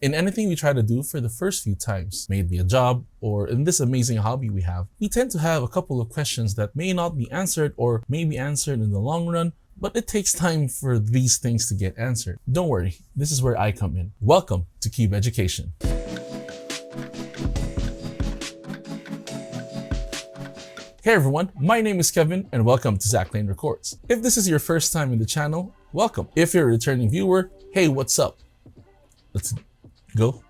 In anything we try to do for the first few times, may it be a job or in this amazing hobby we have, we tend to have a couple of questions that may not be answered or may be answered in the long run, but it takes time for these things to get answered. Don't worry, this is where I come in. Welcome to Keeb Education. Hey everyone, my name is Kevin and welcome to Zach Lane Records. If this is your first time in the channel, welcome. If you're a returning viewer, hey, what's up? Let's go.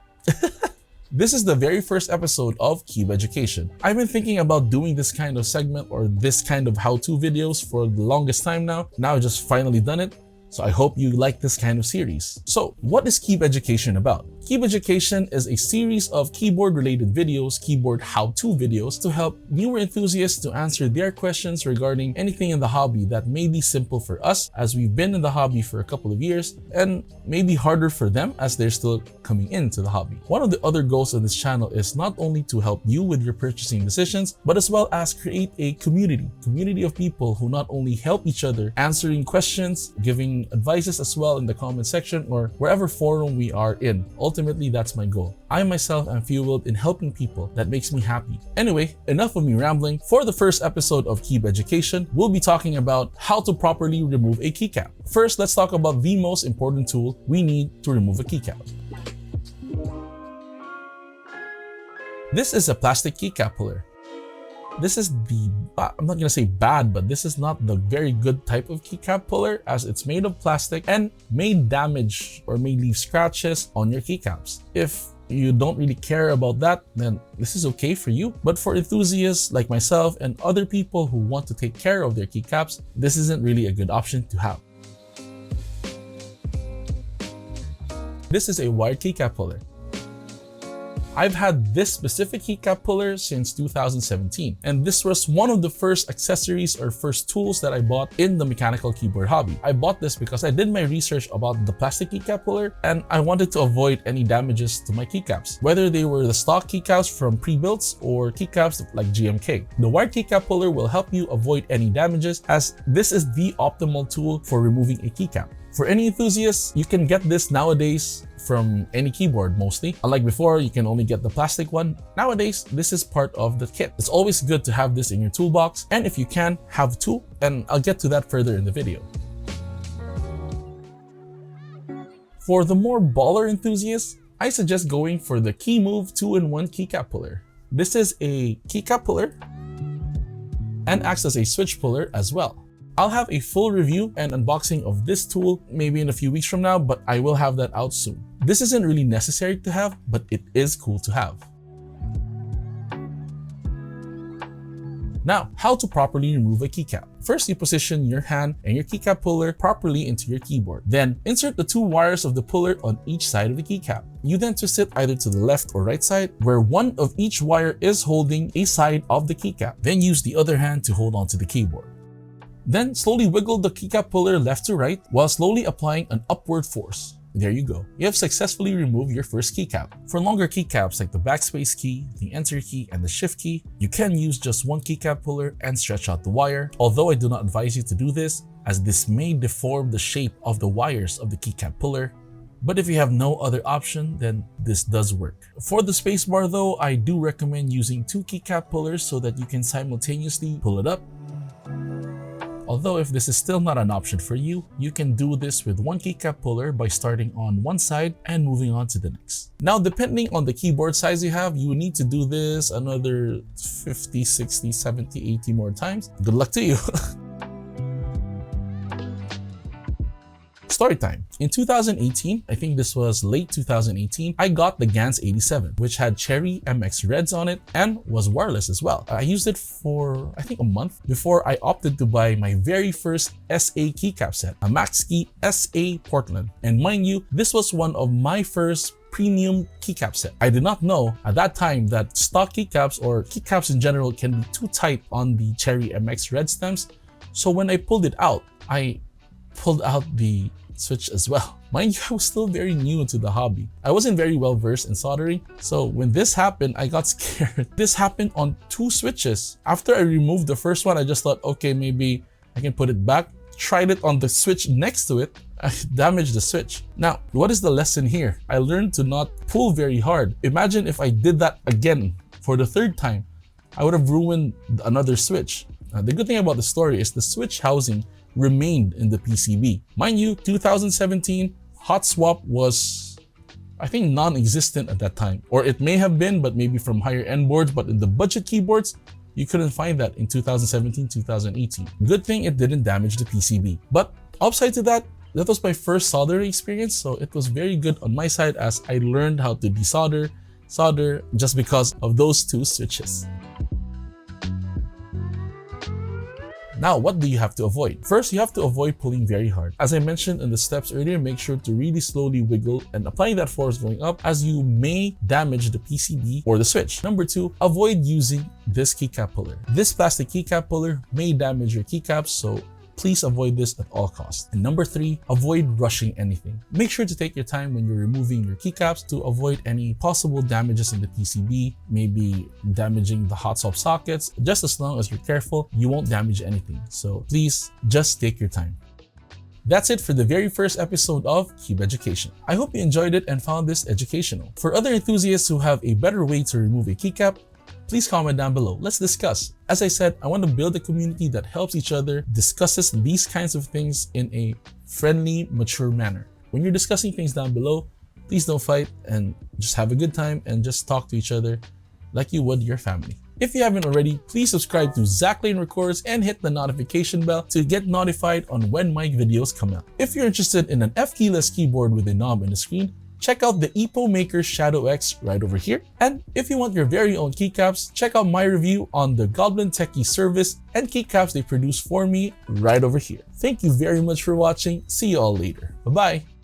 This is the very first episode of Keeb Education. I've been thinking about doing this kind of segment or this kind of how-to videos for the longest time now. Now I've just finally done it. So I hope you like this kind of series. So what is Keeb Education about? Keeb Education is a series of keyboard-related videos, keyboard how-to videos to help newer enthusiasts to answer their questions regarding anything in the hobby that may be simple for us as we've been in the hobby for a couple of years and maybe harder for them as they're still coming into the hobby. One of the other goals of this channel is not only to help you with your purchasing decisions, but as well as create a community of people who not only help each other answering questions, giving advices as well in the comment section or wherever forum we are in. Ultimately, that's my goal. I myself am fueled in helping people. That makes me happy. Anyway, enough of me rambling. For the first episode of Keeb Education, we'll be talking about how to properly remove a keycap. First, let's talk about the most important tool we need to remove a keycap. This is a plastic keycap puller. This is I'm not gonna say bad, but this is not the very good type of keycap puller as it's made of plastic and may damage or may leave scratches on your keycaps. If you don't really care about that, then this is okay for you. But for enthusiasts like myself and other people who want to take care of their keycaps, this isn't really a good option to have. This is a wired keycap puller. I've had this specific keycap puller since 2017, and this was one of the first accessories or first tools that I bought in the mechanical keyboard hobby. I bought this because I did my research about the plastic keycap puller and I wanted to avoid any damages to my keycaps, whether they were the stock keycaps from pre-builts or keycaps like GMK. The wired keycap puller will help you avoid any damages as this is the optimal tool for removing a keycap. For any enthusiasts, you can get this nowadays from any keyboard mostly. Unlike before, you can only get the plastic one. Nowadays, this is part of the kit. It's always good to have this in your toolbox, and if you can, have two, and I'll get to that further in the video. For the more baller enthusiasts, I suggest going for the Kemove 2-in-1 keycap puller. This is a keycap puller and acts as a switch puller as well. I'll have a full review and unboxing of this tool maybe in a few weeks from now, but I will have that out soon. This isn't really necessary to have, but it is cool to have. Now, how to properly remove a keycap. First, you position your hand and your keycap puller properly into your keyboard. Then, insert the two wires of the puller on each side of the keycap. You then twist it either to the left or right side, where one of each wire is holding a side of the keycap. Then use the other hand to hold onto the keyboard. Then slowly wiggle the keycap puller left to right while slowly applying an upward force. There you go. You have successfully removed your first keycap. For longer keycaps like the backspace key, the enter key, and the shift key, you can use just one keycap puller and stretch out the wire. Although I do not advise you to do this, as this may deform the shape of the wires of the keycap puller. But if you have no other option, then this does work. For the spacebar though, I do recommend using two keycap pullers so that you can simultaneously pull it up. Although if this is still not an option for you, you can do this with one keycap puller by starting on one side and moving on to the next. Now, depending on the keyboard size you have, you need to do this another 50, 60, 70, 80 more times. Good luck to you. Story time. In 2018, I think this was late 2018, I got the Gans 87, which had Cherry MX Reds on it and was wireless as well. I used it for, I think, a month before I opted to buy my very first SA keycap set, a Maxkey SA Portland. And mind you, this was one of my first premium keycap set. I did not know at that time that stock keycaps or keycaps in general can be too tight on the Cherry MX Red stems. So when I pulled it out, I pulled out the switch as well. Mind you, I was still very new into the hobby. I wasn't very well versed in soldering, so when this happened, I got scared. This happened on two switches. After I removed the first one, I just thought, okay, maybe I can put it back. Tried it on the switch next to it, I damaged the switch. Now, what is the lesson here? I learned to not pull very hard. Imagine if I did that again for the third time, I would have ruined another switch. The good thing about the story is the switch housing remained in the PCB. Mind you, 2017, hot swap was, I think, non-existent at that time. Or it may have been, but maybe from higher end boards, but in the budget keyboards, you couldn't find that in 2017, 2018. Good thing it didn't damage the PCB. But upside to that, that was my first soldering experience, so it was very good on my side as I learned how to desolder, solder, just because of those two switches. Now, what do you have to avoid? First, you have to avoid pulling very hard. As I mentioned in the steps earlier, make sure to really slowly wiggle and applying that force going up, as you may damage the PCB or the switch. Number two, avoid using this keycap puller. This plastic keycap puller may damage your keycaps, so please avoid this at all costs. And number three, avoid rushing anything. Make sure to take your time when you're removing your keycaps to avoid any possible damages in the PCB, maybe damaging the hot swap sockets. Just as long as you're careful, you won't damage anything. So please just take your time. That's it for the very first episode of Keeb Education. I hope you enjoyed it and found this educational. For other enthusiasts who have a better way to remove a keycap, please comment down below. Let's discuss. As I said, I want to build a community that helps each other, discusses these kinds of things in a friendly, mature manner. When you're discussing things down below, please don't fight and just have a good time and just talk to each other like you would your family. If you haven't already, please subscribe to Zacklane Records and hit the notification bell to get notified on when my videos come out. If you're interested in an F-keyless keyboard with a knob in the screen, check out the Epo Maker Shadow X right over here. And if you want your very own keycaps, check out my review on the GoblinTechKeys service and keycaps they produce for me right over here. Thank you very much for watching. See you all later. Bye-bye.